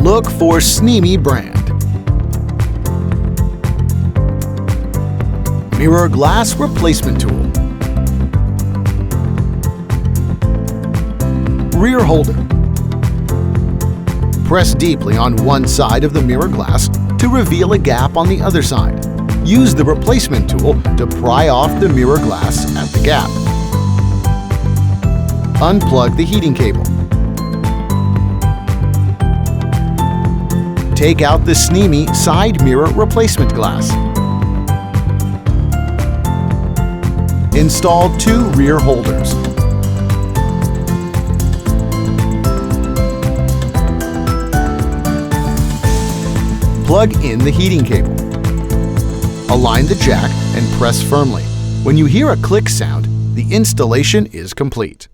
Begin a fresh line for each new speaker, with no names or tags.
Look for SNEME brand. Mirror glass replacement tool. Rear holder. Press deeply on one side of the mirror glass to reveal a gap on the other side. Use the replacement tool to pry off the mirror glass at the gap. Unplug the heating cable. Take out the SNEME side mirror replacement glass. Install two rear holders. Plug in the heating cable. Align the jack and press firmly. When you hear a click sound, the installation is complete.